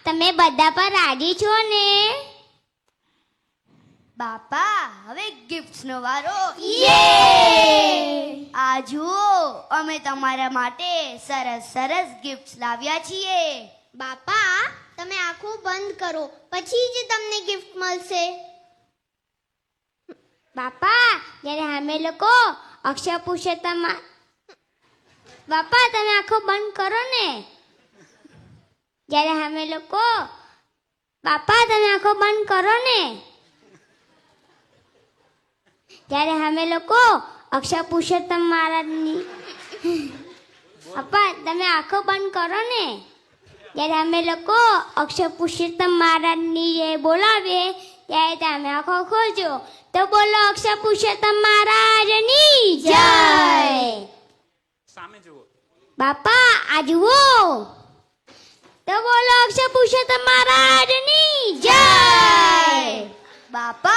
તમે બધા પર રાજી છો ને? બાપા હવે ગિફ્ટ્સનો વારો. યે! આ જુઓ, અમે તમારા માટે સરસ સરસ ગિફ્ટ્સ લાવ્યા છીએ. બાપા તમે આંખો બંધ કરો, પછી જ તમને ગિફ્ટ મળશે. બાપા જ્યારે અમે લોકો અક્ષય પુરુષોત્તમ બાપા તમે આંખો બંધ કરો ને. જ્યારે અમે લોકો બાપા તમે આંખો બંધ કરો ને. જ્યારે અમે લોકો અક્ષય પુરુષોત્તમ મહારાજની બાપા તમે આંખો બંધ કરો ને. જ્યારે અમે લોકો અક્ષય પુરુષોત્તમ મહારાજની બોલાવીએ ત્યારે તમે આંખો ખોલજો. તો બોલો અક્ષય પુરુષોત્તમ મહારાજની જય. સામે જુઓ. બાપા આ જુઓ. તો બોલો અક્ષય પુરુષોત્તમ મહારાજની જય. બાપા